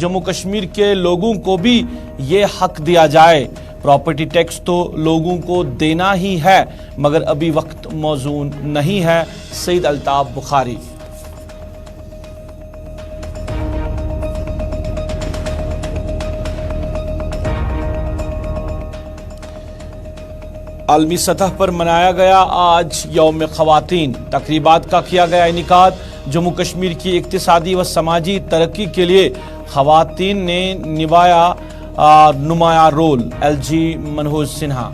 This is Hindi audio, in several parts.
जम्मू कश्मीर के लोगों को भी ये हक दिया जाए। प्रॉपर्टी टैक्स तो लोगों को देना ही है मगर अभी वक्त मौजूद नहीं है। सईद अल्ताफ बुखारी। आलमी सतह पर मनाया गया आज यौम ख़वातीन। तकरीबात का किया गया इनेकाद। जम्मू कश्मीर की इक्तिसादी व समाजी तरक्की के लिए ख़वातीन ने निभाया नुमाया role. LG Manoj Sinha.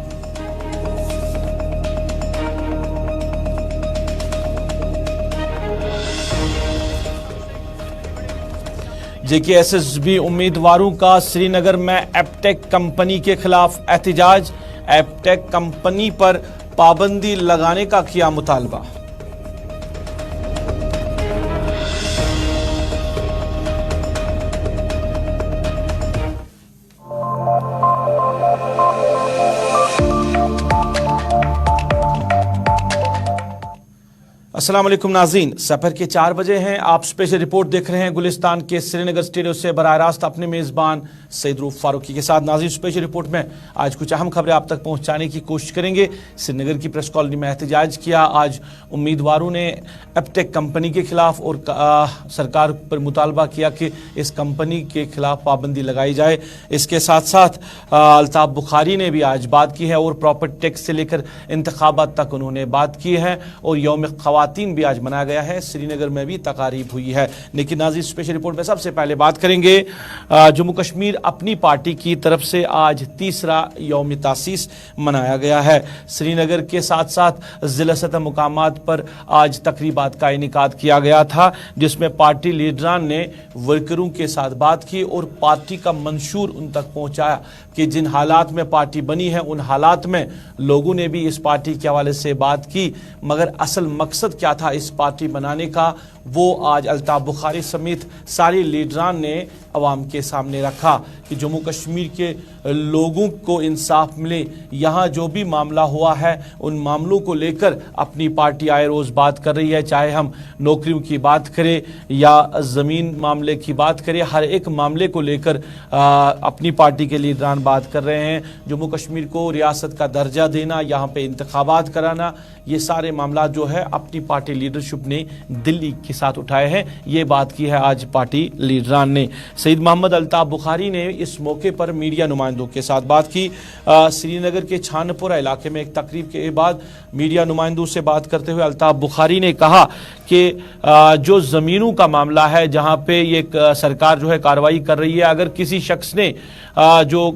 JKSSB उम्मीदवारों का श्रीनगर में एपटेक कंपनी के खिलाफ एहतजाज। एपटेक कंपनी पर पाबंदी लगाने का किया मुतालबा। अस्सलाम वालेकुम नाज़रीन, सफर के 4 बजे हैं। आप स्पेशल रिपोर्ट देख रहे हैं गुलिस्तान के श्रीनगर स्टूडियो से बराह रास्त अपने मेज़बान सईद रूफ फारूकी के साथ। नाज़रीन, स्पेशल रिपोर्ट में आज कुछ अहम खबरें आप तक पहुंचाने की कोशिश करेंगे। श्रीनगर की प्रेस कॉलोनी में एहतजाज किया। आज उम्मीदवारों ने एपटेक कंपनी के खिलाफ और सरकार पर मुतालबा किया कि इस कंपनी के खिलाफ पाबंदी लगाई जाए। इसके साथ साथ अल्ताफ बुखारी ने भी आज बात की है और प्रॉपर्टी टैक्स से लेकर इंतखाबात तक उन्होंने बात की है। और यौम ख़वातीन भी आज मनाया गया है। श्रीनगर में भी तकारीब हुई है। लेकिन नाज़रीन, स्पेशल रिपोर्ट में सबसे पहले बात करेंगे जम्मू कश्मीर अपनी पार्टी की तरफ से आज तीसरा यौम तासीस मनाया गया है। श्रीनगर के साथ साथ जिला सतह मुकामात पर आज तकरीबात का इनेकाद किया गया था, जिसमें पार्टी लीडरान ने वर्करों के साथ बात की और पार्टी का मंशूर उन तक पहुंचाया कि जिन हालात में पार्टी बनी है उन हालात में लोगों ने भी इस पार्टी के हवाले से बात की, मगर असल मकसद क्या था इस पार्टी बनाने का, वो आज अल्ताफ बुखारी समेत सारे लीडरान ने अवाम के सामने रखा कि जम्मू कश्मीर के लोगों को इंसाफ मिले। यहाँ जो भी मामला हुआ है उन मामलों को लेकर अपनी पार्टी आए रोज़ बात कर रही है, चाहे हम नौकरियों की बात करें या ज़मीन मामले की बात करें, हर एक मामले को लेकर अपनी पार्टी के लीडरान बात कर रहे हैं। जम्मू कश्मीर को रियासत का दर्जा देना, यहाँ पे इंतखाबात कराना, ये सारे मामला जो है अपनी पार्टी लीडरशिप ने दिल्ली के साथ उठाए हैं। ये बात की है आज पार्टी लीडरान ने। सईद मोहम्मद अल्ताफ बुखारी ने इस मौके पर मीडिया नुमाइंदों के साथ बात की। श्रीनगर के छानपुरा इलाके में एक तकरीब के बाद मीडिया नुमाइंदों से बात करते हुए अल्ताफ बुखारी ने कहा कि जो ज़मीनों का मामला है, जहाँ पे ये सरकार जो है कार्रवाई कर रही है, अगर किसी शख्स ने जो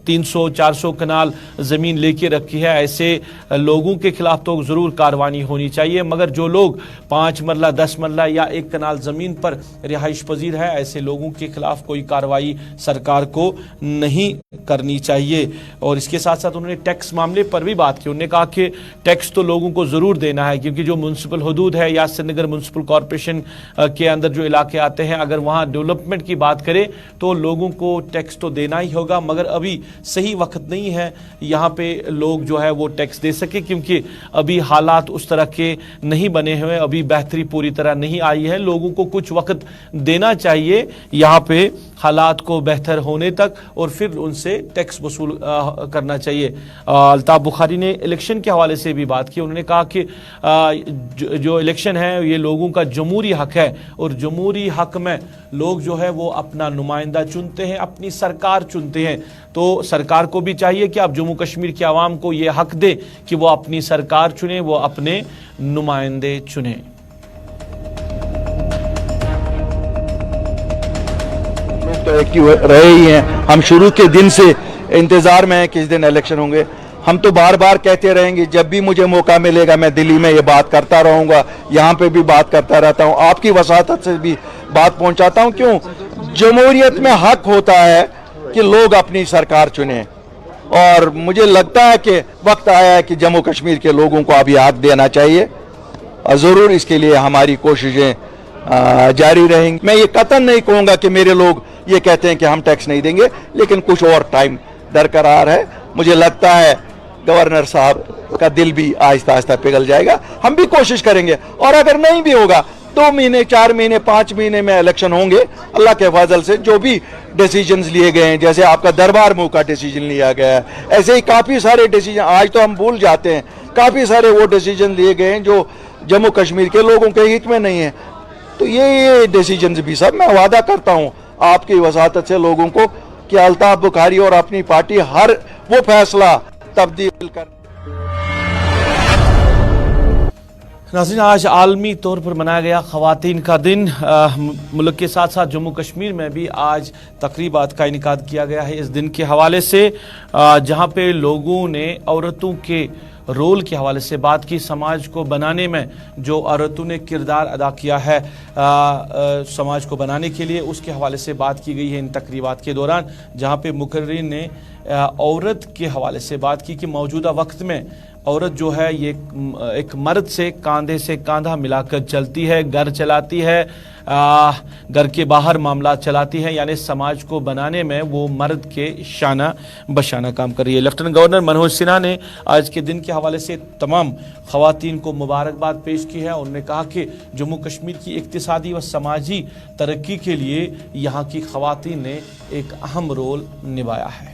300-400 कनाल ज़मीन लेके रखी है, ऐसे लोगों के खिलाफ तो ज़रूर कार्रवाई होनी चाहिए, मगर जो लोग 5 मरला 10 मरला या 1 कनाल ज़मीन पर रिहाइश पजीर है, ऐसे लोगों के खिलाफ कोई कार्रवाई सरकार को नहीं करनी चाहिए। और इसके साथ साथ उन्होंने टैक्स मामले पर भी बात की। उन्होंने कहा कि टैक्स तो लोगों को ज़रूर देना है, क्योंकि जो म्युनिसिपल हदूद है या श्रीनगर म्युनिसिपल कॉरपोरेशन के अंदर जो इलाके आते हैं, अगर वहाँ डेवलपमेंट की बात करें तो लोगों को टैक्स तो देना ही होगा, मगर अभी सही वक्त नहीं है यहाँ पे लोग जो है वो टैक्स दे सके, क्योंकि अभी हालात उस तरह के नहीं बने हुए, अभी बेहतरी पूरी तरह नहीं आई है। लोगों को कुछ वक्त देना चाहिए यहाँ पे हालात को बेहतर होने तक, और फिर उनसे टैक्स वसूल करना चाहिए। अल्ताफ बुखारी ने इलेक्शन के हवाले से भी बात की। उन्होंने कहा कि जो इलेक्शन है ये लोगों का जमहूरी हक है, और जमहूरी हक में लोग जो है वो अपना नुमाइंदा चुनते हैं, अपनी सरकार चुनते हैं। तो सरकार को भी चाहिए कि आप जम्मू कश्मीर के आवाम को ये हक दे कि वो अपनी सरकार चुने, वो अपने नुमाइंदे चुने। तो एक्टिव रहे ही हैं। हम शुरू के दिन से इंतजार में हैं किस दिन इलेक्शन होंगे। हम तो बार बार कहते रहेंगे, जब भी मुझे मौका मिलेगा मैं दिल्ली में ये बात करता रहूंगा, यहाँ पे भी बात करता रहता हूँ, आपकी वसातत से भी बात पहुंचाता हूँ। क्यों? जमहूरियत में हक होता है कि लोग अपनी सरकार चुने, और मुझे लगता है कि वक्त आया है कि जम्मू कश्मीर के लोगों को अभी हक देना चाहिए, और ज़रूर इसके लिए हमारी कोशिशें जारी रहेंगी। मैं ये कतई नहीं कहूँगा कि मेरे लोग ये कहते हैं कि हम टैक्स नहीं देंगे, लेकिन कुछ और टाइम दरकार है। मुझे लगता है गवर्नर साहब का दिल भी आहिस्ता आहिस्ता पिघल जाएगा। हम भी कोशिश करेंगे, और अगर नहीं भी होगा 2 महीने 4 महीने 5 महीने में इलेक्शन होंगे अल्लाह के फजल से। जो भी डिसीजंस लिए गए हैं, जैसे आपका दरबार मुंह का डिसीजन लिया गया है, ऐसे ही काफ़ी सारे डिसीजन आज तो हम भूल जाते हैं, काफ़ी सारे वो डिसीजन लिए गए हैं जो जम्मू कश्मीर के लोगों के हित में नहीं है। तो ये डिसीजंस भी सब मैं वादा करता हूँ आपकी वसातत से लोगों को कि अल्ताफ बुखारी और अपनी पार्टी हर वो फैसला तब्दील कर। नाज़रीन, आज आलमी तौर पर मनाया गया ख़वातीन का दिन। मुल्क के साथ साथ जम्मू कश्मीर में भी आज तकरीबात का इनेकाद किया गया है इस दिन के हवाले से, जहाँ पे लोगों ने औरतों के रोल के हवाले से बात की, समाज को बनाने में जो औरतों ने किरदार अदा किया है समाज को बनाने के लिए, उसके हवाले से बात की गई है इन तकरीबात के दौरान, जहाँ पे मुकर्रिर ने औरत के हवाले से बात की कि मौजूदा वक्त में औरत जो है ये एक मर्द से कांधा मिलाकर चलती है, घर चलाती है, घर के बाहर मामला चलाती है, यानी समाज को बनाने में वो मर्द के शाना बशाना काम कर रही है। लेफ्टिनेंट गवर्नर मनोज सिन्हा ने आज के दिन के हवाले से तमाम ख़वातीन को मुबारकबाद पेश की है। उन्होंने कहा कि जम्मू कश्मीर की इक्तिसादी व समाजी तरक्की के लिए यहाँ की ख़वातीन ने एक अहम रोल निभाया है।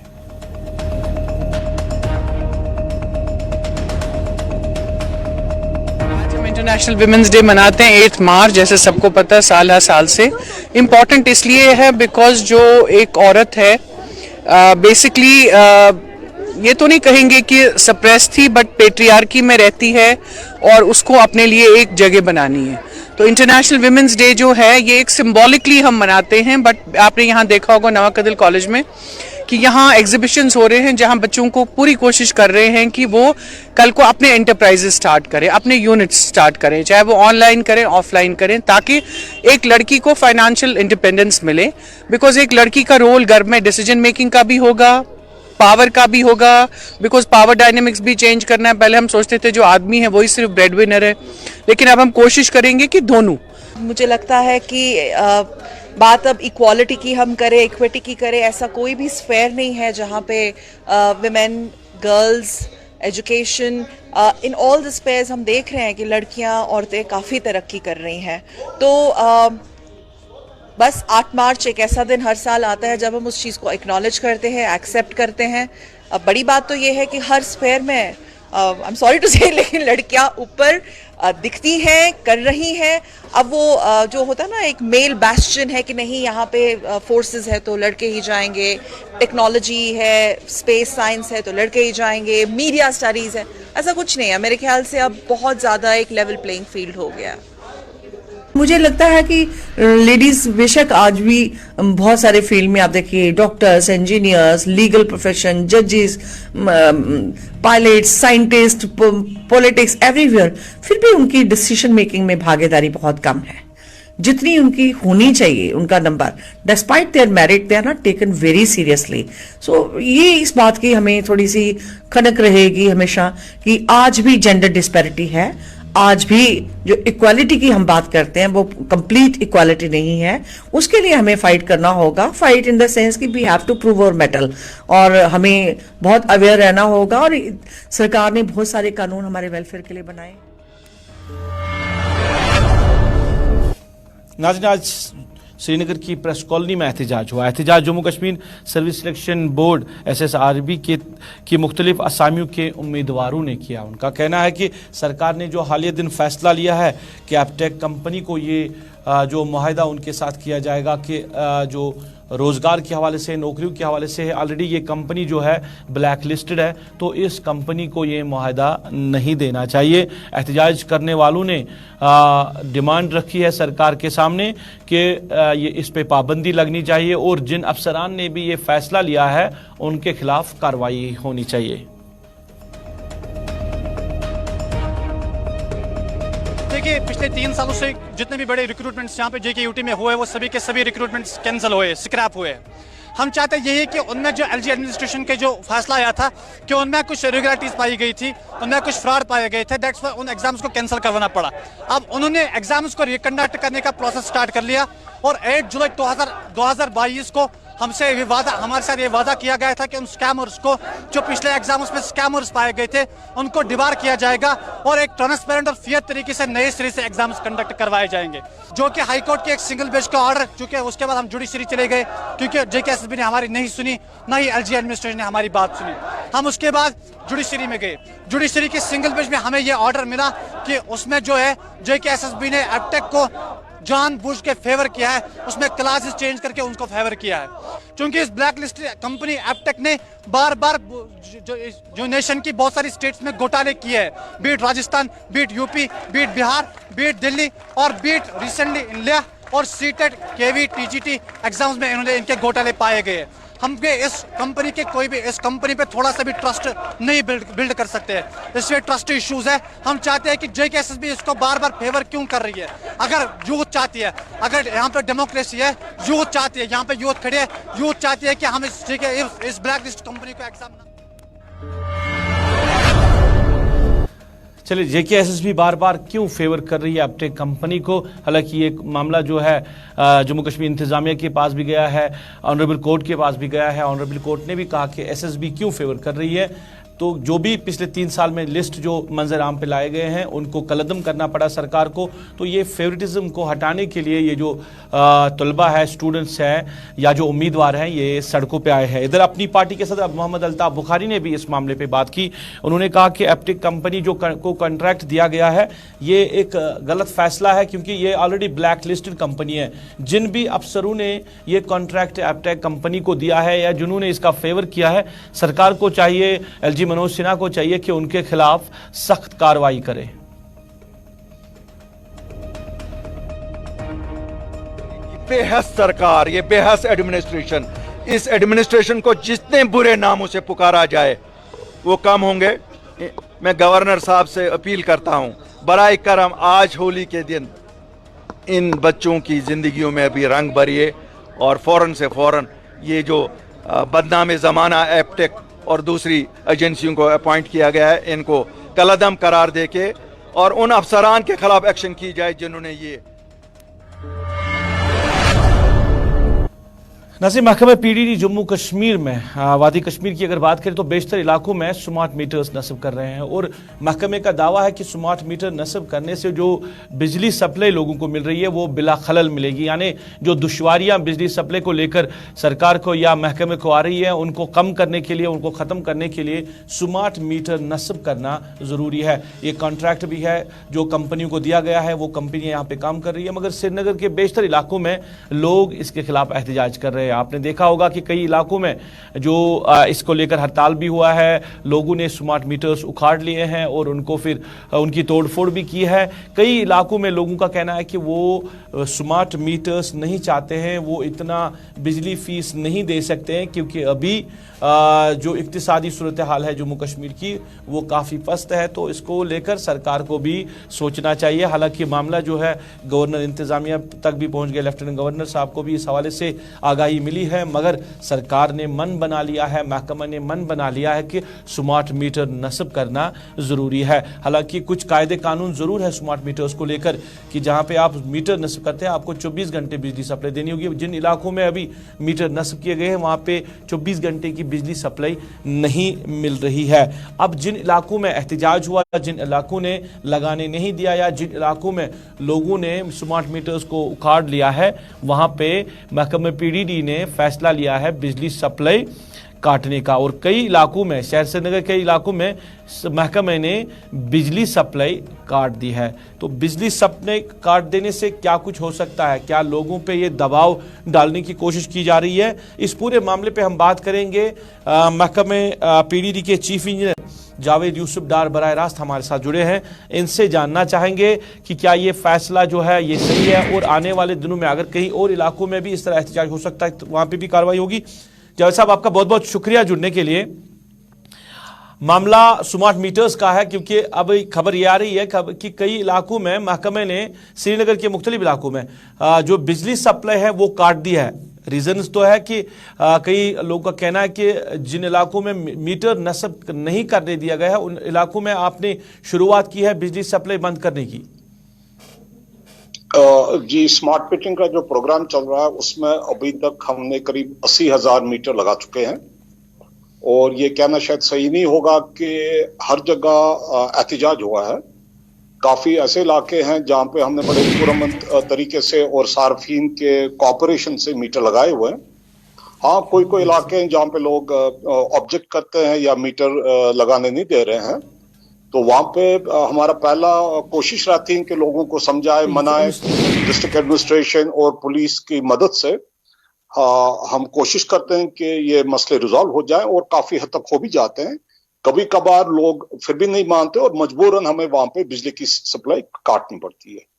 इंटरनेशनल विमेंस डे मनाते हैं 8 मार्च, जैसे सबको पता है साल हर साल से। इम्पॉर्टेंट इसलिए है बिकॉज जो एक औरत है बेसिकली ये तो नहीं कहेंगे कि सप्रेस थी, बट पेट्रियार्की में रहती है और उसको अपने लिए एक जगह बनानी है। तो इंटरनेशनल विमेंस डे जो है ये एक सिंबॉलिकली हम मनाते हैं, बट आपने यहाँ देखा होगा नवाकदिल कॉलेज में कि यहाँ एग्जीबिशंस हो रहे हैं जहाँ बच्चों को पूरी कोशिश कर रहे हैं कि वो कल को अपने एंटरप्राइजेस स्टार्ट करें, अपने यूनिट्स स्टार्ट करें, चाहे वो ऑनलाइन करें ऑफलाइन करें, ताकि एक लड़की को फाइनेंशियल इंडिपेंडेंस मिले। बिकॉज एक लड़की का रोल घर में डिसीजन मेकिंग का भी होगा, पावर का भी होगा, बिकॉज पावर डायनेमिक्स भी चेंज करना है। पहले हम सोचते थे जो आदमी है वही सिर्फ ब्रेड विनर है, लेकिन अब हम कोशिश करेंगे कि दोनों। मुझे लगता है कि बात अब इक्वालिटी की हम करें, इक्विटी की करें, ऐसा कोई भी स्फेयर नहीं है जहाँ पे women, girls, education, in all the spheres हम देख रहे हैं कि लड़कियाँ, औरतें काफ़ी तरक्की कर रही हैं। तो बस 8 मार्च एक ऐसा दिन हर साल आता है जब हम उस चीज़ को एक्नॉलेज करते हैं, एक्सेप्ट करते हैं। अब बड़ी बात तो ये है कि हर स्फेयर में आई एम सॉरी टू से, लेकिन लड़कियां ऊपर दिखती हैं, कर रही हैं। अब वो जो होता है ना एक मेल बैस्टियन है कि नहीं यहाँ पे फोर्सेस है तो लड़के ही जाएंगे, टेक्नोलॉजी है, स्पेस साइंस है तो लड़के ही जाएंगे, मीडिया स्टडीज़ है, ऐसा कुछ नहीं है। मेरे ख्याल से अब बहुत ज़्यादा एक लेवल प्लेइंग फील्ड हो गया। मुझे लगता है कि लेडीज बेशक आज भी बहुत सारे फील्ड में आप देखिए, डॉक्टर्स, इंजीनियर्स, लीगल प्रोफेशन, जजेस, पायलट्स, साइंटिस्ट, पॉलिटिक्स, एवरीवेयर, फिर भी उनकी डिसीजन मेकिंग में भागीदारी बहुत कम है जितनी उनकी होनी चाहिए। उनका नंबर despite their merit they are not taken very seriously. So ये इस बात की हमें थोड़ी सी खनक रहेगी हमेशा कि आज भी जेंडर डिस्पैरिटी है, आज भी जो इक्वालिटी की हम बात करते हैं वो कंप्लीट इक्वालिटी नहीं है। उसके लिए हमें फाइट करना होगा, फाइट इन द सेंस कि we have to prove our mettle, और हमें बहुत अवेयर रहना होगा। और सरकार ने बहुत सारे कानून हमारे वेलफेयर के लिए बनाए। नाज़रीन, आज श्रीनगर की प्रेस कॉलोनी में एहतजाज हुआ। एहतजाज Jammu Kashmir service selection board SSRB की मुख्तलिफ असामियों के उम्मीदवारों ने किया। उनका कहना है कि सरकार ने जो हालिया दिन फैसला लिया है कि एपटेक कंपनी को ये जो मुआहदा उनके साथ किया जाएगा कि जो रोज़गार के हवाले से, नौकरियों के हवाले से, ऑलरेडी ये कंपनी जो है ब्लैक लिस्टेड है, तो इस कंपनी को ये मुआहदा नहीं देना चाहिए। एहतजाज करने वालों ने डिमांड रखी है सरकार के सामने कि ये इस पे पाबंदी लगनी चाहिए और जिन अफसरान ने भी ये फैसला लिया है उनके खिलाफ कार्रवाई होनी चाहिए। देखिए, पिछले 3 सालों से जितने भी बड़े रिक्रूटमेंट्स यहाँ पे JKUT में हुए वो सभी के सभी रिक्रूटमेंट्स कैंसिल हुए, स्क्रैप हुए। हम चाहते यही कि उनमें जो LG एडमिनिस्ट्रेशन के जो फैसला आया था कि उनमें कुछ इरेगुलरिटीज पाई गई थी, उनमें कुछ फ्रॉड पाए गए थे, दैट्स व्हाई उन एग्जाम्स को कैंसिल करवाना पड़ा। अब उन्होंने एग्जाम्स को रिकंडक्ट करने का प्रोसेस स्टार्ट कर लिया और 8 जुलाई 2022 को हमसे ये वादा, हमारे साथ ये वादा किया गया था कि उन स्कैमर्स को, जो पिछले एग्जाम्स में स्कैमर्स पाए गए थे, उनको डिबार किया जाएगा और एक ट्रांसपेरेंट और फेयर तरीके से नए सिरे से एग्जाम्स कंडक्ट करवाए जाएंगे। जो कि हाई कोर्ट के एक सिंगल बेंच का ऑर्डर, चूंकि उसके बाद हम जुडिशरी चले गए क्योंकि JKSSB ने हमारी नहीं सुनी, ना ही LG एडमिनिस्ट्रेशन ने हमारी बात सुनी। हम उसके बाद जुडिशरी में गए। जुडिशरी के सिंगल बेंच में हमें यह ऑर्डर मिला कि उसमें जो है JKSSB ने एप्टेक को जानबूझ के फेवर किया है, उसमें क्लासेस चेंज करके उनको फेवर किया है। क्योंकि इस ब्लैक लिस्ट कंपनी एप्टेक ने बार बार जो नेशन की बहुत सारी स्टेट्स में घोटाले किए हैं, be it Rajasthan, be it UP, be it Bihar, be it Delhi और बीट रिसेंटली इंडिया और सीटेट, केवी, TGT एग्जाम्स में इन्होंने इनके घोटाले पाए गए हैं। हम इस कंपनी के कोई भी इस कंपनी पे थोड़ा सा भी ट्रस्ट नहीं बिल्ड कर सकते हैं। इसमें ट्रस्ट इश्यूज है। हम चाहते हैं कि JKSSB इसको बार बार फेवर क्यों कर रही है। अगर यूथ चाहती है, अगर यहाँ पे डेमोक्रेसी है, यूथ चाहती है, यहाँ पे यूथ खड़े है, यूथ चाहती है कि हम इस ब्लैक लिस्ट कंपनी को एग्जाम ना। चलिए, JKSSB बार बार क्यों फेवर कर रही है एप्टेक कंपनी को। हालांकि ये मामला जो है जम्मू कश्मीर इंतजामिया के पास भी गया है, ऑनरेबल कोर्ट के पास भी गया है। ऑनरेबल कोर्ट ने भी कहा कि SSB क्यों फेवर कर रही है। तो जो भी पिछले 3 साल में लिस्ट जो मंजर आम पे लाए गए हैं उनको कलदम करना पड़ा सरकार को। तो ये फेवरेटिज्म को हटाने के लिए ये जो तलबा है, स्टूडेंट्स हैं या जो उम्मीदवार हैं, ये सड़कों पे आए हैं। इधर अपनी पार्टी के सदर मोहम्मद अल्ताफ बुखारी ने भी इस मामले पे बात की। उन्होंने कहा कि एप्टेक कंपनी जो को कॉन्ट्रैक्ट दिया गया है ये एक गलत फैसला है, क्योंकि ये ऑलरेडी ब्लैक लिस्टेड कंपनी है। जिन भी अफसरों ने ये कॉन्ट्रैक्ट एप्टेक कंपनी को दिया है या जिन्होंने इसका फेवर किया है, सरकार को चाहिए, LG मनोज सिन्हा को चाहिए कि उनके खिलाफ सख्त कार्रवाई करे। बेहस सरकार, ये बेहस एडमिनिस्ट्रेशन, इस एडमिनिस्ट्रेशन को जितने बुरे नामों से पुकारा जाए वो कम होंगे। मैं गवर्नर साहब से अपील करता हूं, बराए करम आज होली के दिन इन बच्चों की जिंदगियों में अभी रंग भरिए और फौरन से फौरन ये जो बदनाम ज़माना एप्टेक और दूसरी एजेंसियों को अपॉइंट किया गया है, इनको कलदम करार देके और उन अफसरान के खिलाफ एक्शन की जाए जिन्होंने ये। नाज़रीन, महकमा PDD जम्मू कश्मीर में वादी कश्मीर की अगर बात करें तो बेशतर इलाकों में स्मार्ट मीटर्स नस्ब कर रहे हैं और महकमे का दावा है कि स्मार्ट मीटर नस्ब करने से जो बिजली सप्लाई लोगों को मिल रही है वो बिला खलल मिलेगी। यानी जो दुश्वारियां बिजली सप्लाई को लेकर सरकार को या महकमे को आ रही है उनको कम करने के लिए, उनको ख़त्म करने के लिए स्मार्ट मीटर नस्ब करना ज़रूरी है। ये कॉन्ट्रैक्ट भी है जो कंपनियों को दिया गया है, वो कंपनियाँ यहाँ पर काम कर रही है, मगर श्रीनगर के बेशतर इलाकों में लोग इसके खिलाफ एहतजाज कर रहे हैं। आपने देखा होगा कि कई इलाकों में जो इसको लेकर हड़ताल भी हुआ है, लोगों ने स्मार्ट मीटर्स उखाड़ लिए हैं और उनको फिर उनकी तोड़फोड़ भी की है। कई इलाकों में लोगों का कहना है कि वो स्मार्ट मीटर्स नहीं चाहते हैं, वो इतना बिजली फीस नहीं दे सकते हैं क्योंकि अभी जो इक्तिसादी सूरत हाल है जम्मू कश्मीर की वो काफ़ी पस्त है। तो इसको लेकर सरकार को भी सोचना चाहिए। हालांकि मामला जो है गवर्नर इंतजामिया तक भी पहुंच गया, लेफ्टिनेंट गवर्नर साहब को भी इस हवाले से आगाही मिली है, मगर सरकार ने मन बना लिया है, महकमा ने मन बना लिया है कि स्मार्ट मीटर नस्ब करना ज़रूरी है। हालांकि कुछ कायदे कानून ज़रूर है स्मार्ट मीटर्स को लेकर कि जहाँ पे आप मीटर नस्ब करते हैं आपको 24 घंटे बिजली सप्लाई देनी होगी। जिन इलाकों में अभी मीटर नस्ब किए गए हैं वहाँ पे 24 घंटे की बिजली सप्लाई नहीं मिल रही है। अब जिन इलाकों में एहतजाज हुआ, जिन इलाकों ने लगाने नहीं दिया या जिन इलाकों में लोगों ने स्मार्ट मीटर्स को उखाड़ लिया है, वहाँ पे महकमा PDD ने फैसला लिया है बिजली सप्लाई काटने का। और कई इलाकों में, शहर श्रीनगर के इलाकों में महकमे ने बिजली सप्लाई काट दी है। तो बिजली सप्लाई काट देने से क्या कुछ हो सकता है, क्या लोगों पे ये दबाव डालने की कोशिश की जा रही है, इस पूरे मामले पे हम बात करेंगे। महकमे PDD के चीफ इंजीनियर जावेद यूसुफ डार बराह रास्त हमारे साथ जुड़े हैं। इनसे जानना चाहेंगे कि क्या ये फैसला जो है ये सही है और आने वाले दिनों में अगर कहीं और इलाकों में भी इस तरह एहतजाज हो सकता है तो वहां पे भी कार्रवाई होगी। जावेद साहब, आपका बहुत बहुत शुक्रिया जुड़ने के लिए। मामला स्मार्ट मीटर्स का है क्योंकि अब खबर ये आ रही है कि कई इलाकों में महकमे ने श्रीनगर के मुख्तलिफ इलाकों में जो बिजली सप्लाई है वो काट दी है। रीजन तो है कि कई लोगों का कहना है कि जिन इलाकों में मीटर नस्ब नहीं करने दिया गया है उन इलाकों में आपने शुरुआत की है बिजली सप्लाई बंद करने की। जी, स्मार्ट मीटरिंग का जो प्रोग्राम चल रहा है उसमें अभी तक हमने करीब 80,000 मीटर लगा चुके हैं। और ये कहना शायद सही नहीं होगा कि हर जगह एहतिजाज हुआ है। काफी ऐसे इलाके हैं जहां पे हमने बड़े पुरअमन तरीके से और सार्फिन के कॉपरेशन से मीटर लगाए हुए हैं। हाँ, कोई कोई इलाके हैं जहां पे लोग ऑब्जेक्ट करते हैं या मीटर लगाने नहीं दे रहे हैं, तो वहां पे हमारा पहला कोशिश रहती है कि लोगों को समझाए, मनाए। डिस्ट्रिक्ट एडमिनिस्ट्रेशन और पुलिस की मदद से हम कोशिश करते हैं कि ये मसले रिजॉल्व हो जाएं, और काफी हद तक हो भी जाते हैं। कभी कभार लोग फिर भी नहीं मानते और मजबूरन हमें वहां पे बिजली की सप्लाई काटनी पड़ती है।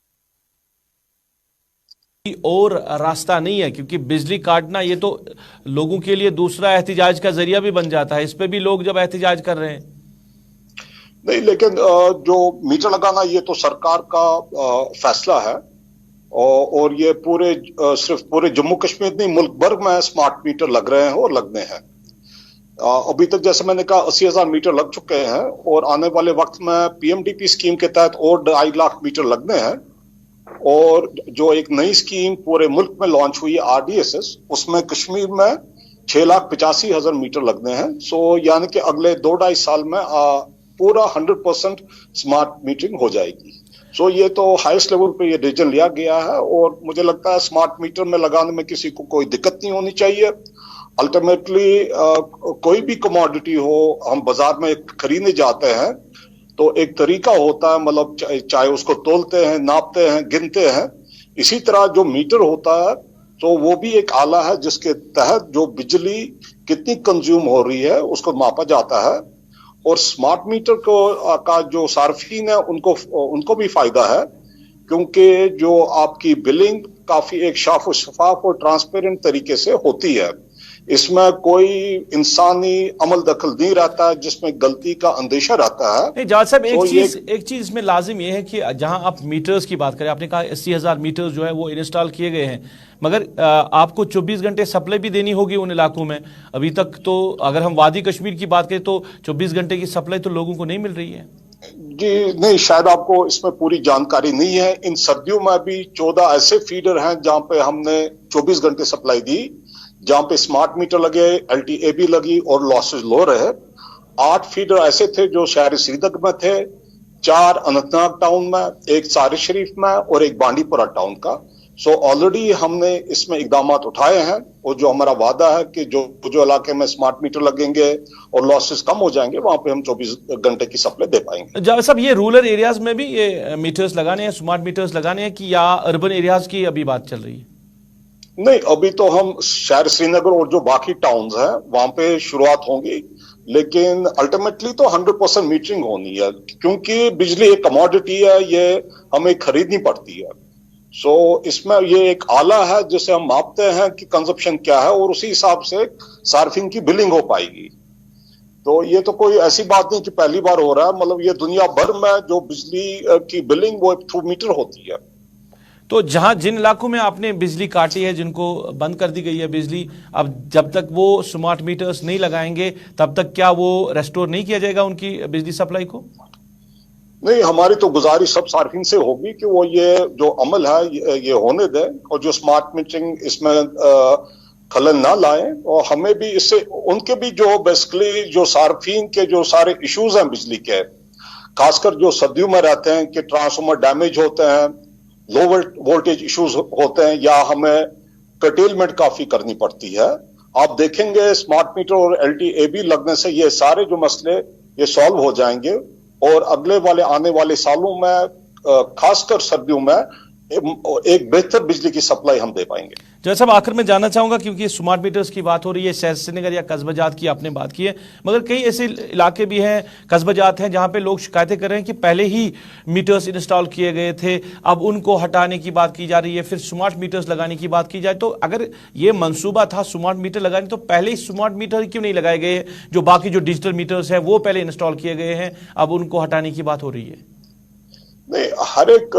और रास्ता नहीं है, क्योंकि बिजली काटना ये तो लोगों के लिए दूसरा एहतिजाज का जरिया भी बन जाता है। इस पे भी लोग जब एहतिजाज कर रहे हैं। नहीं, लेकिन जो मीटर लगाना ये तो सरकार का फैसला है, और ये सिर्फ पूरे जम्मू कश्मीर नहीं, मुल्क भर में स्मार्ट मीटर लग रहे हैं और लगने हैं। अभी तक जैसे मैंने कहा 80,000 मीटर लग चुके हैं, और आने वाले वक्त में पीएमडीपी स्कीम के तहत और 2.5 लाख मीटर लगने हैं। और जो एक नई स्कीम पूरे मुल्क में लॉन्च हुई है आरडीएसएस, उसमें कश्मीर में 6,85,000 मीटर लगने हैं। सो यानी कि अगले 2-2.5 साल में पूरा 100% स्मार्ट मीटरिंग हो जाएगी। सो ये तो हाईएस्ट लेवल पे ये डिसीजन लिया गया है, और मुझे लगता है स्मार्ट मीटर में लगाने में किसी को कोई दिक्कत नहीं होनी चाहिए। अल्टीमेटली कोई भी कमोडिटी हो, हम बाजार में खरीदने जाते हैं तो एक तरीका होता है, मतलब चाहे उसको तोलते हैं, नापते हैं, गिनते हैं। इसी तरह जो मीटर होता है तो वो भी एक आला है जिसके तहत जो बिजली कितनी कंज्यूम हो रही है उसको मापा जाता है। और स्मार्ट मीटर का जो सार्फिन है उनको भी फायदा है, क्योंकि जो आपकी बिलिंग काफी एक शफाफ और ट्रांसपेरेंट तरीके से होती है। इसमें कोई इंसानी अमल दखल नहीं रहता है जिसमें गलती का अंदेशा रहता है। नहीं जवाद साहब, एक चीज इसमें लाजिम यह है कि जहां आप मीटर्स की बात करें, आपने कहा 80,000 मीटर्स जो है वो इंस्टॉल किए गए हैं, मगर आपको 24 घंटे सप्लाई भी देनी होगी उन इलाकों में। अभी तक तो अगर हम वादी कश्मीर की बात करें तो 24 घंटे की सप्लाई तो लोगों को नहीं मिल रही है। जी नहीं, शायद आपको इसमें पूरी जानकारी नहीं है। इन सर्दियों में भी 14 ऐसे फीडर हैं जहां पे हमने 24 घंटे सप्लाई दी, जहां पे स्मार्ट मीटर लगे, LTAB लगी और लॉसेज लो रहे। 8 फीडर ऐसे थे जो शहर श्रीनगर में थे, 4 अनंतनाग टाउन में, 1 सारिश शरीफ में और 1 बांडीपुरा टाउन का। सो ऑलरेडी हमने इसमें इकदाम उठाए हैं, और जो हमारा वादा है कि जो इलाके में स्मार्ट मीटर लगेंगे और लॉसेस कम हो जाएंगे वहां पे हम 24 घंटे की सप्लाई दे पाएंगे। जावेद साहब, ये रूरल एरियाज में भी ये मीटर्स लगाने हैं, स्मार्ट मीटर्स लगाने हैं, कि या अर्बन एरियाज की अभी बात चल रही है? नहीं, अभी तो हम शहर श्रीनगर और जो बाकी टाउन्स हैं वहां पे शुरुआत होंगी, लेकिन अल्टीमेटली तो 100% मीटरिंग होनी है, क्योंकि बिजली एक कमोडिटी है, ये हमें खरीदनी पड़ती है। सो इसमें ये एक आला है जिसे हम मापते हैं कि कंजप्शन क्या है, और उसी हिसाब से सार्फिन की बिलिंग हो पाएगी। तो ये तो कोई ऐसी बात नहीं कि पहली बार हो रहा है, मतलब ये दुनिया भर में जो बिजली की बिलिंग वो थ्रू मीटर होती है। तो जिन इलाकों में आपने बिजली काटी है, जिनको बंद कर दी गई है बिजली, अब जब तक वो स्मार्ट मीटर्स नहीं लगाएंगे तब तक क्या वो रेस्टोर नहीं किया जाएगा उनकी बिजली सप्लाई को? नहीं, हमारी तो गुजारिश सब सार्फिन से होगी कि वो ये जो अमल है ये होने दें, और जो स्मार्ट मीटरिंग इसमें खलल ना लाएं। और हमें भी इससे उनके भी जो बेसिकली जो सार्फिन के जो सारे इश्यूज हैं बिजली के, खासकर जो सर्दियों में रहते हैं कि ट्रांसफार्मर डैमेज होते हैं, लो वोल्टेज इश्यूज होते हैं, या हमें कर्टेलमेंट काफी करनी पड़ती है। आप देखेंगे स्मार्ट मीटर और LTAB लगने से ये सारे जो मसले ये सॉल्व हो जाएंगे, और अगले आने वाले सालों में खासकर सर्दियों में एक बेहतर बिजली की सप्लाई हम दे पाएंगे। जैसा आखिर में जानना चाहूंगा, क्योंकि स्मार्ट मीटर्स की बात हो रही है, शहर श्रीनगर या कस्बाजात की आपने बात की है, मगर कई ऐसे इलाके भी हैं, कस्बाजात हैं, जहां पे लोग शिकायतें कर रहे हैं कि पहले ही मीटर्स इंस्टॉल किए गए थे, अब उनको हटाने की बात की जा रही है, फिर स्मार्ट मीटर्स लगाने की बात की जाए। तो अगर ये मंसूबा था स्मार्ट मीटर लगाने, तो पहले ही स्मार्ट मीटर क्यों नहीं लगाए गए? जो बाकी जो डिजिटल मीटर्स हैं वो पहले इंस्टॉल किए गए हैं, अब उनको हटाने की बात हो रही है। नहीं, हर एक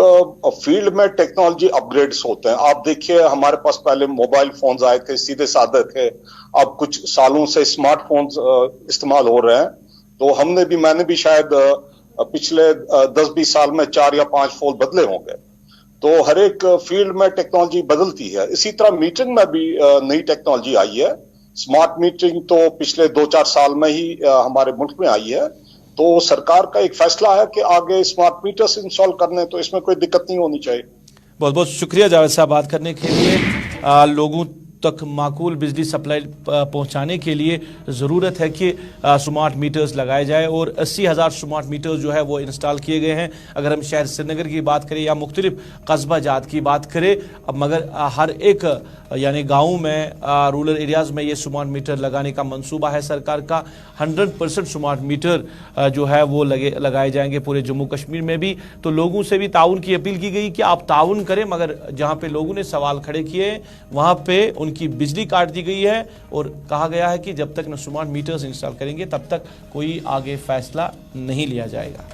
फील्ड में टेक्नोलॉजी अपग्रेड्स होते हैं। आप देखिए, हमारे पास पहले मोबाइल फोन्स आए थे, सीधे साधे थे, अब कुछ सालों से स्मार्टफोन्स इस्तेमाल हो रहे हैं। तो मैंने भी शायद पिछले 10-20 साल में 4 या 5 फोन बदले होंगे। तो हर एक फील्ड में टेक्नोलॉजी बदलती है। इसी तरह मीटरिंग में भी नई टेक्नोलॉजी आई है। स्मार्ट मीटरिंग तो पिछले 2-4 साल में ही हमारे मुल्क में आई है। तो सरकार का एक फैसला है कि आगे स्मार्ट मीटर्स इंस्टॉल करने, तो इसमें कोई दिक्कत नहीं होनी चाहिए। बहुत बहुत शुक्रिया जावेद साहब बात करने के लिए। लोगों तक माकूल बिजली सप्लाई पहुंचाने के लिए ज़रूरत है कि स्मार्ट मीटर्स लगाए जाए और 80,000 स्मार्ट मीटर्स जो है वो इंस्टॉल किए गए हैं। अगर हम शहर श्रीनगर की बात करें या मुख्तलिफ कस्बा जात की बात करें, अब मगर हर एक यानी गाँव में रूरल एरियाज़ में ये स्मार्ट मीटर लगाने का मंसूबा है सरकार का। 100% स्मार्ट मीटर जो है वो लगाए जाएंगे पूरे जम्मू कश्मीर में भी। तो लोगों से भी ताउन की अपील की गई कि आप ताउन करें, मगर जहाँ पे लोगों ने सवाल खड़े किए वहाँ पे की बिजली काट दी गई है और कहा गया है कि जब तक न स्मार्ट मीटर्स इंस्टॉल करेंगे तब तक कोई आगे फैसला नहीं लिया जाएगा।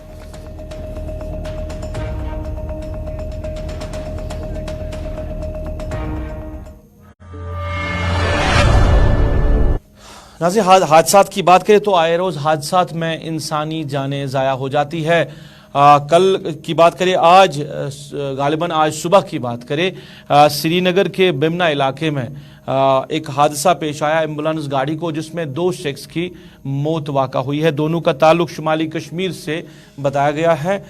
नाज़रीन, हादसात की बात करें तो आए रोज हादसात में इंसानी जानें ज़ाया हो जाती है। कल की बात करें, आज गालिबन आज सुबह की बात करें, श्रीनगर के बिमना इलाके में एक हादसा पेश आया एम्बुलेंस गाड़ी को, जिसमें 2 शख्स की मौत वाक़ा हुई है। दोनों का ताल्लुक शुमाली कश्मीर से बताया गया है।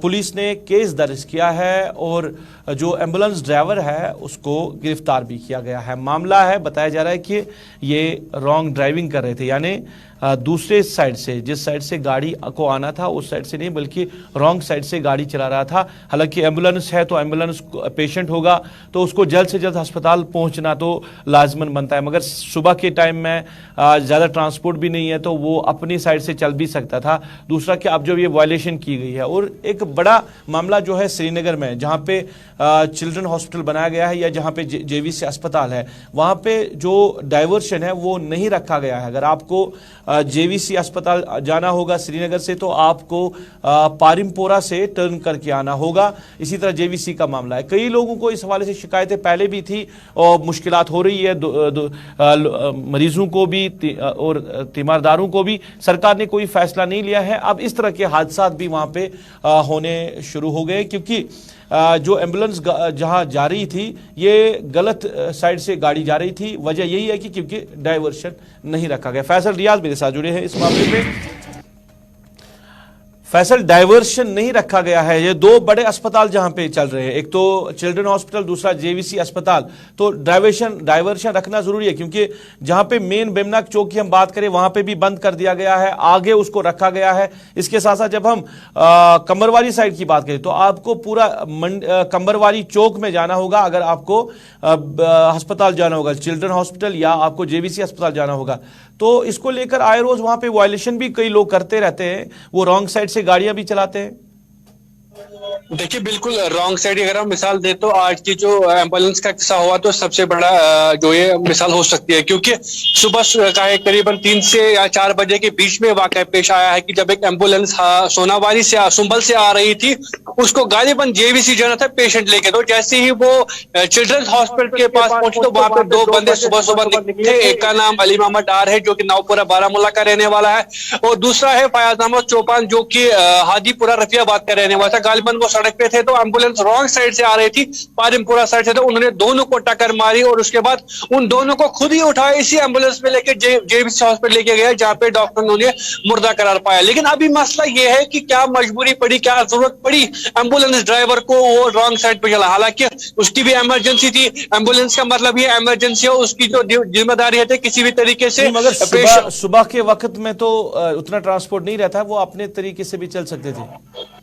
पुलिस ने केस दर्ज किया है और जो एम्बुलेंस ड्राइवर है उसको गिरफ्तार भी किया गया है। मामला है, बताया जा रहा है कि ये रॉन्ग ड्राइविंग कर रहे थे, यानी दूसरे साइड से, जिस साइड से गाड़ी को आना था उस साइड से नहीं बल्कि रॉन्ग साइड से गाड़ी चला रहा था। हालांकि एम्बुलेंस है तो एम्बुलेंस पेशेंट होगा तो उसको जल्द से जल्द अस्पताल पहुंचना तो लाजमन बनता है, मगर सुबह के टाइम में ज़्यादा ट्रांसपोर्ट भी नहीं है तो वो अपनी साइड से चल भी सकता था। दूसरा कि अब जो ये वायलेशन की गई है, और एक बड़ा मामला जो है श्रीनगर में जहाँ पे चिल्ड्रन हॉस्पिटल बनाया गया है या जहाँ पे JVC अस्पताल है, वहाँ पे जो डाइवर्शन है वो नहीं रखा गया है। अगर आपको JVC अस्पताल जाना होगा श्रीनगर से तो आपको पारिमपोरा से टर्न करके आना होगा। इसी तरह JVC का मामला है। कई लोगों को इस हवाले से शिकायतें पहले भी थी और मुश्किलात हो रही है मरीजों को भी और तीमारदारों को भी। सरकार ने कोई फैसला नहीं लिया है। अब इस तरह के हादसात भी वहाँ पे होने शुरू हो गए, क्योंकि जो एम्बुलेंस जहां जा रही थी ये गलत साइड से गाड़ी जा रही थी। वजह यही है कि क्योंकि डाइवर्शन नहीं रखा गया। फैसल रियाज मेरे साथ जुड़े हैं इस मामले में। फैसल, डाइवर्शन नहीं रखा गया है। ये 2 बड़े अस्पताल जहां पे चल रहे हैं, एक तो चिल्ड्रन हॉस्पिटल, दूसरा JVC अस्पताल, तो डाइवर्शन रखना जरूरी है, क्योंकि जहां पे मेन बेमना चौक की हम बात करें वहां पे भी बंद कर दिया गया है, आगे उसको रखा गया है। इसके साथ साथ जब हम कंबरवाली साइड की बात करें तो आपको पूरा कंबरवाली चौक में जाना होगा अगर आपको अस्पताल जाना होगा, चिल्ड्रन हॉस्पिटल या आपको JVC अस्पताल जाना होगा। तो इसको लेकर आए रोज वहां पे वायलेशन भी कई लोग करते रहते हैं, वो रॉन्ग साइड से गाड़ियां भी चलाते हैं। देखिए, बिल्कुल रॉन्ग साइड अगर हम मिसाल दे तो आज की जो एम्बुलेंस का किस्सा हुआ तो सबसे बड़ा जो ये मिसाल हो सकती है, क्योंकि सुबह का करीबन 3 से या 4 बजे के बीच में वाकया पेश आया है कि जब एक एम्बुलेंस सोनावारी से सुंबल से आ रही थी, उसको गालिबन JVC जाना था पेशेंट लेके। तो जैसे ही वो चिल्ड्रंस हॉस्पिटल के पास पहुंचे तो वहां पे 2 बंदे सुबह निकले। एक का नाम अली मोहम्मद डार है जो कि नावपुरा बारामूला का रहने वाला है, और दूसरा है फयाज अहमद चौपान जो कि हादीपुरा रफियाबाद का रहने वाला था। गालिबन वो सड़क पे थे तो एम्बुलेंस रॉन्ग साइड से आ रही थी, पारिमपुरा साइड से, तो उन्होंने दोनों को टक्कर मारी और उसके बाद उन दोनों को खुद ही उठाया इसी एम्बुलेंस में लेके JVC हॉस्पिटल लेके गया, जहां पे डॉक्टर ने उन्हें मुर्दा करार पाया। लेकिन अभी मसला ये है कि क्या मजबूरी पड़ी, क्या जरूरत पड़ी एम्बुलेंस ड्राइवर को वो रॉन्ग साइड पे चला, हालांकि उसकी भी इमरजेंसी थी। एम्बुलेंस का मतलब ये इमरजेंसी हो, उसकी जो जिम्मेदारी है किसी भी तरीके से। मगर सुबह के वक्त में तो उतना ट्रांसपोर्ट नहीं रहता, वो अपने तरीके से भी चल सकते थे।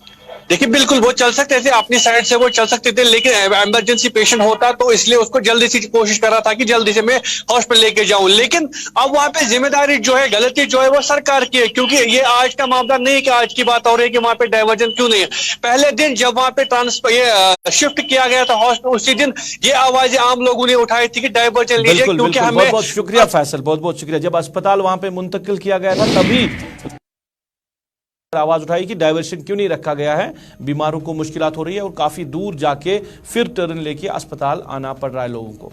देखिए, बिल्कुल वो चल सकते थे, अपनी साइड से वो चल सकते थे, लेकिन इमरजेंसी पेशेंट होता तो इसलिए उसको जल्दी से कोशिश कर रहा था कि जल्दी से मैं हॉस्पिटल लेके जाऊं। लेकिन अब वहां पे जिम्मेदारी जो है, गलती जो है वो सरकार की है, क्योंकि ये आज का मामला नहीं कि आज की बात हो रही है कि वहां पे डाइवर्जन क्यों नहीं है। पहले दिन जब वहां पे शिफ्ट किया गया था हॉस्पिटल, उसी दिन ये आवाजें आम लोगों ने उठाई थी कि डाइवर्जन लीजिए, क्योंकि हमें। बहुत बहुत शुक्रिया फैसल, बहुत बहुत शुक्रिया। जब अस्पताल वहां पे मुंतकिल किया गया था तभी आवाज उठाई कि डाइवर्शन क्यों नहीं रखा गया है, बीमारों को मुश्किलात हो रही है और काफी दूर जाके फिर टर्न लेके अस्पताल आना पड़ रहा है लोगों को।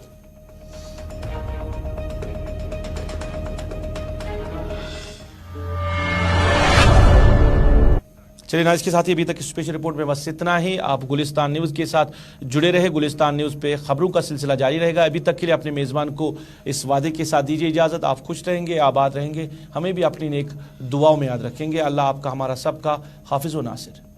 चलिए ना, इसके साथ ही अभी तक स्पेशल रिपोर्ट में बस इतना ही। आप गुलिस्तान न्यूज़ के साथ जुड़े रहे। गुलिस्तान न्यूज़ पे खबरों का सिलसिला जारी रहेगा। अभी तक के लिए अपने मेज़बान को इस वादे के साथ दीजिए इजाज़त। आप खुश रहेंगे, आबाद रहेंगे, हमें भी अपनी नेक दुआओं में याद रखेंगे। अल्लाह आपका, हमारा सबका हाफिज़ व नासिर।